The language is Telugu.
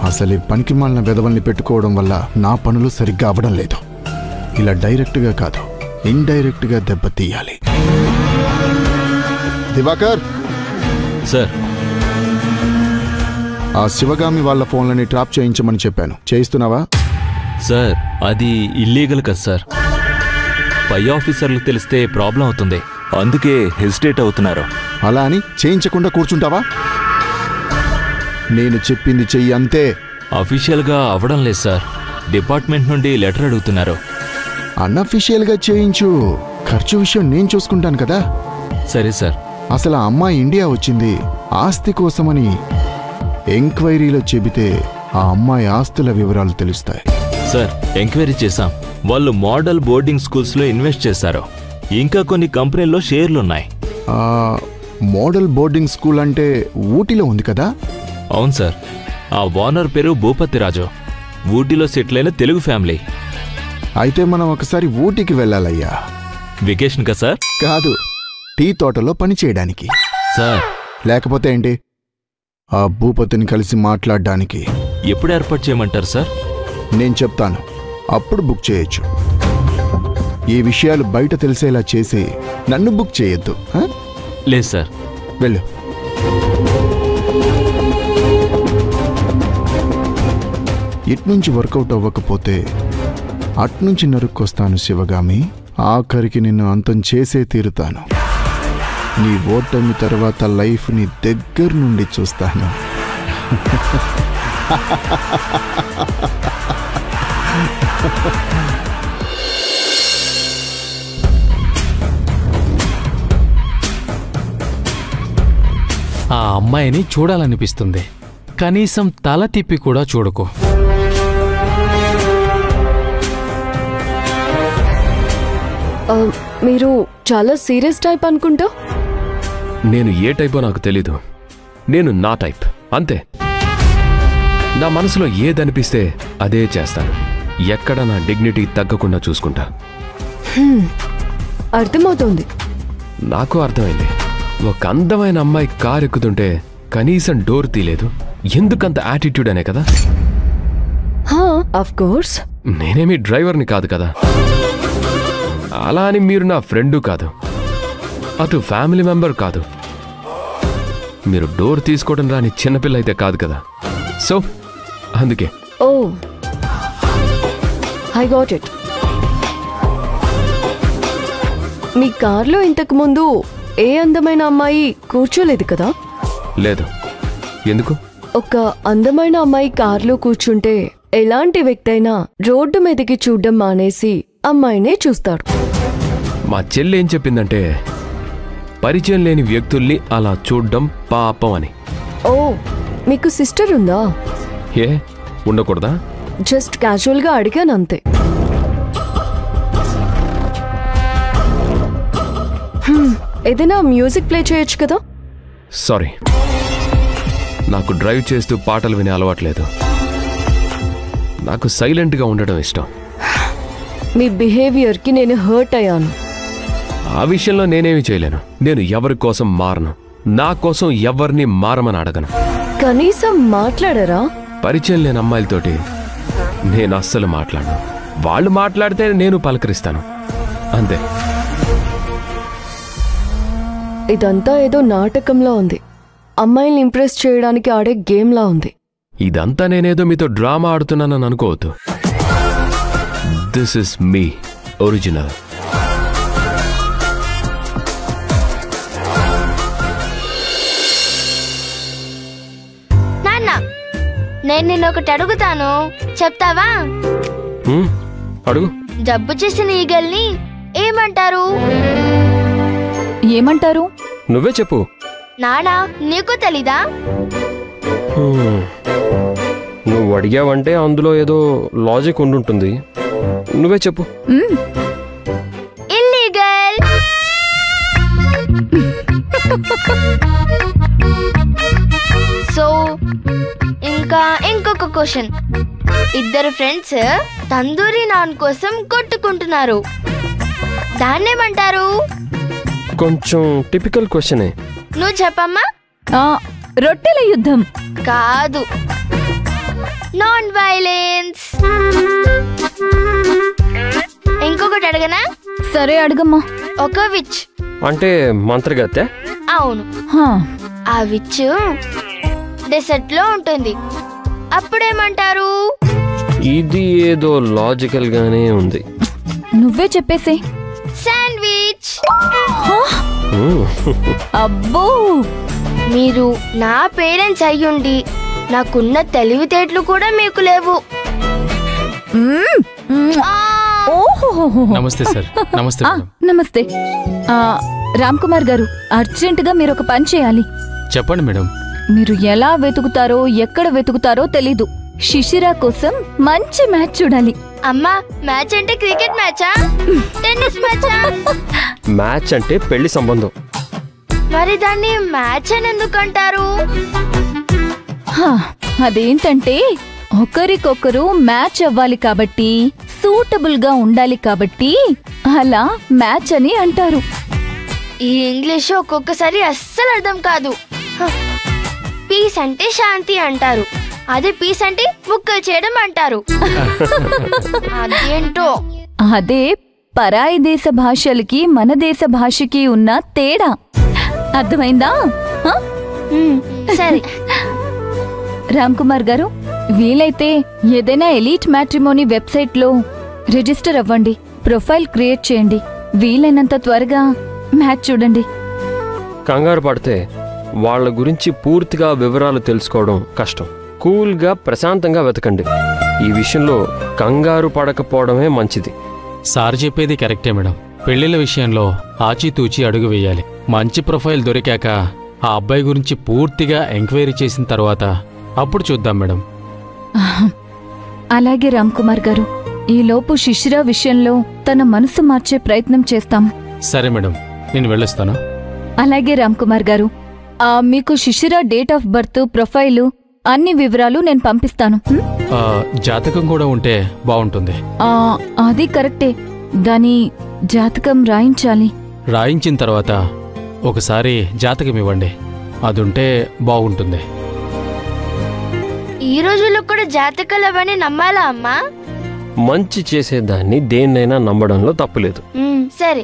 అసలు పనికిమాలిన వెధవల్ని పెట్టుకోవడం వల్ల నా పనులు సరిగ్గా అవ్వడం లేదు. ఇలా డైరెక్ట్గా కాదు, ఇండైరెక్ట్గా దెబ్బతీయాలి. దివాకర్ సార్, ఆ శివగామి వాళ్ళ ఫోన్లని ట్రాప్ చేయించమని చెప్పాను, చేయిస్తున్నావా? సార్, అది ఇల్లీగల్ కదా సార్. పై ఆఫీసర్లకు తెలిస్తే ప్రాబ్లం అవుతుంది, అందుకే హెసిటేట్ అవుతున్నారు. అలా అని చేయించకుండా కూర్చుంటావా? నేను చెప్పింది చెయ్యి అంతే. అఫీషియల్గా అవ్వడం లేదు సార్, డిపార్ట్మెంట్ నుండి లెటర్ అడుగుతున్నారు. అన్అఫీషియల్గా చేయించు, ఖర్చు విషయం నేను చూసుకుంటాను కదా. సరే సార్. అసలు ఆ అమ్మాయి ఇండియా వచ్చింది ఆస్తి కోసమని ఎంక్వైరీలో చెబితే ఆ అమ్మాయి ఆస్తుల వివరాలు తెలుస్తాయి. సార్, ఎంక్వైరీ చేశాం. వాళ్ళు మోడల్ బోర్డింగ్ స్కూల్స్లో ఇన్వెస్ట్ చేశారు. ఇంకా కొన్ని కంపెనీల్లో షేర్లున్నాయి. మోడల్ బోర్డింగ్ స్కూల్ అంటే ఊటీలో ఉంది కదా? అవును సార్. ఆ ఓనర్ పేరు భూపతిరాజు. ఊటీలో సెటిల్ అయిన తెలుగు ఫ్యామిలీ. అయితే మనం ఒకసారి ఊటీకి వెళ్ళాలయ్యా. వెకేషన్ కదా సార్? కాదు, టీ తోటలో పని చేయడానికి. సార్, లేకపోతే ఏంటి, ఆ భూపతిని కలిసి మాట్లాడడానికి. ఎప్పుడు ఏర్పాటు చేయమంటారు సార్? నేను చెప్తాను, అప్పుడు బుక్ చేయొచ్చు. ఈ విషయాలు బయట తెలిసేలా చేసి నన్ను బుక్ చేయొద్దు. లేదు సార్. వెళ్ళు. ఇట్నుంచి వర్కౌట్ అవ్వకపోతే అట్నుంచి నరుక్కొస్తాను శివగామి. ఆఖరికి నిన్ను అంతం చేసే తీరుతాను. నీ ఓటమి తర్వాత లైఫ్ని దగ్గర నుండి చూస్తాను. ఆ అమ్మాయిని చూడాలనిపిస్తుంది, కనీసం తల తిప్పి కూడా చూడకు. మీరు చాలా సీరియస్ టైప్ అనుకుంటా. నేను ఏ టైపో నాకు తెలీదు. నేను నా టైప్ అంతే. నా మనసులో ఏదనిపిస్తే అదే చేస్తాను. ఎక్కడ నా డిగ్నిటీ తగ్గకుండా చూసుకుంటా. అర్థమవుతోంది. నాకు అర్థమైంది. ఒక అందమైన అమ్మాయి కారు ఎక్కుతుంటే కనీసం డోర్ తీయలేదు. ఎందుకంత యాటిట్యూడ్ అనే కదా. ఆఫ్ కోర్స్ నేనేమి డ్రైవర్ని కాదు కదా. అలా అని మీరు నా ఫ్రెండు కాదు, అటు ఫ్యామిలీ మెంబర్ కాదు. మీరు డోర్ తీసుకోవడం రాని చిన్నపిల్ల అయితే కాదు కదా. సో అందుకే. ఓ, ఐ గాట్ ఇట్. మీ కార్లో ఇంతకు ముందు ఏ అందమైన అమ్మాయి కూర్చోలేదు కదా? లేదు. ఎందుకు? ఒక అందమైన అమ్మాయి కార్లో కూర్చుంటే ఎలాంటి వ్యక్తి అయినా రోడ్డు మీదకి చూడ్డం మానేసి అమ్మాయినే చూస్తాడు. మా చెల్లి ఏం చెప్పిందంటే పరిచయం లేని వ్యక్తుల్ని అలా చూడ్డం పాపం అని. ఓ, మీకు సిస్టర్ ఉందా? ఏ, ఉండకూడదా? జస్ట్ క్యాజువల్గా అడిగాను అంతే. ఏదైనా మ్యూజిక్ ప్లే చేయొచ్చు కదా? సారీ, నాకు డ్రైవ్ చేస్తూ పాటలు వినే అలవాట్లేదు. నాకు సైలెంట్గా ఉండడం ఇష్టం. మీ బిహేవియర్కి నేను హర్ట్ అయ్యాను. ఆ విషయంలో నేనేమి చేయలేను. నేను ఎవరి కోసం మారను. నా కోసం ఎవరిని మారమని అడగను. కనీసం మాట్లాడరా? పరిచయం లేని అమ్మాయిలతోటి నేను అస్సలు మాట్లాడను. వాళ్ళు మాట్లాడితే నేను పలకరిస్తాను అంతే. ఇదంతా ఏదో నాటకంలా ఉంది. అమ్మాయిల్ని ఇంప్రెస్ చేయడానికి ఆడే గేమ్లా ఉంది. ఇదంతా నేనేదో మీతో డ్రామా ఆడుతున్నానని అనుకోవద్దు. This is me original. నాన్న, నేను నిన్ను ఒకటి అడుగుతాను, చెప్తావా? అడుగు. జబ్బు చేసిన ఈగల్ని ఏమంటారు? ఏమంటారు? నువ్వే చెప్పు. నానా, నీకు తెలీదా? నువ్వు అడిగావంటే అందులో ఏదో లాజిక్ ఉండుంటుంది. నువ్వే చెప్పు. ఇల్లీగల్. సో ఇంకా ఇంకొక క్వశ్చన్. ఇద్దరు ఫ్రెండ్స్ తందూరి నాన్ కోసం కొట్టుకుంటున్నారు, దాన్నేమంటారు? కొంచెం టిపికల్ క్వశ్చనే. నువ్వు చెప్పమ్మా. రొట్టెల యుద్ధం. కాదు, నాన్ వైలెన్స్. ఇంకొకటి అడగనా? సరే అడగమ్మా. ఒక విచ్ అంటే మంత్రగత్తె? అవును. హా, ఆ విచ్ డెసర్ట్ లో ఉంటుంది. అప్పుడేమంటారు? ఇది ఏదో లాజికల్ గానే ఉంది. నువ్వే చెప్పేసే. శాండ్విచ్. అబ్బో, మీరు నా పేరెంట్స్ అయ్యుండి నాకున్న తెలివితేటలు కూడా మీకు లేవు. ఓహో. నమస్తే సార్. నమస్తే మేడం. నమస్తే. రామ్ కుమార్ గారు, అర్జెంటుగా మీరు ఒక పని చేయాలి. చెప్పండి మేడం. మీరు ఎలా వెతుకుతారో ఎక్కడ వెతుకుతారో తెలీదు. శిశిర కోసం మంచి మ్యాచ్ చూడాలి. అమ్మా, మ్యాచ్ అంటే క్రికెట్ మ్యాచా, టెన్నిస్ మ్యాచా? మ్యాచ్ అంటే పెళ్లి సంబంధం. మరి దాన్ని మ్యాచ్ అని ఎందుకు అంటారు? అదేంటంటే ఒకరికొకరు మ్యాచ్ అవ్వాలి కాబట్టి, సూటబుల్ గా ఉండాలి కాబట్టి అలా మ్యాచ్ అని అంటారు. ఈ ఇంగ్లీష్ ఒక్కొక్కసారి అస్సలు అర్థం కాదు. పీస్ అంటే శాంతి అంటారు, అదే పీస్ అంటే ముక్కలు చేయడం అంటారు. అదేంటో. అదే పరాయి దేశ భాషలకి మన దేశ భాషకి ఉన్న తేడా. అర్థమైందా? సరే. రామ్ కుమార్ గారు, వీలైతే ఏదైనా ఎలీట్ మ్యాట్రిమోనీ వెబ్సైట్ లో రిజిస్టర్ అవ్వండి, ప్రొఫైల్ క్రియేట్ చేయండి. వీలైనంత త్వరగా మ్యాచ్ చూడండి. కంగారు పడితే వాళ్ళ గురించి పూర్తిగా వివరాలు తెలుసుకోవడం కష్టం. కూల్గా ప్రశాంతంగా వెతకండి. ఈ విషయంలో కంగారు పడకపోవడమే మంచిది. సార్ చెప్పేది కరెక్టే మేడం. పెళ్లిళ్ళ విషయంలో ఆచితూచి అడుగు వేయాలి. మంచి ప్రొఫైల్ దొరికాక ఆ అబ్బాయి గురించి పూర్తిగా ఎంక్వైరీ చేసిన తర్వాత అప్పుడు చూద్దాం మేడం. అలాగే రామ్ కుమార్ గారు, ఈలోపు శిశిర విషయంలో తన మనసు మార్చే ప్రయత్నం చేస్తాం. సరే మేడం, నేను వెళ్ళొస్తాను. అలాగే రామ్ కుమార్ గారు, మీకు శిశిర డేట్ ఆఫ్ బర్త్, ప్రొఫైలు అన్ని వివరాలు నేను పంపిస్తాను. జాతకం కూడా ఉంటే బాగుంటుంది. అది కరెక్టే. దాని జాతకం రాయించాలి. రాయించిన తర్వాత ఒకసారి జాతకం ఇవ్వండి, అదుంటే బాగుంటుంది. ఈ రోజుల్లో కూడా జాతకాలు అవన్నీ నమ్మాలా అమ్మా? మంచి చేసేదాన్ని దేన్నైనా నమ్మడంలో తప్పులేదు. సరే.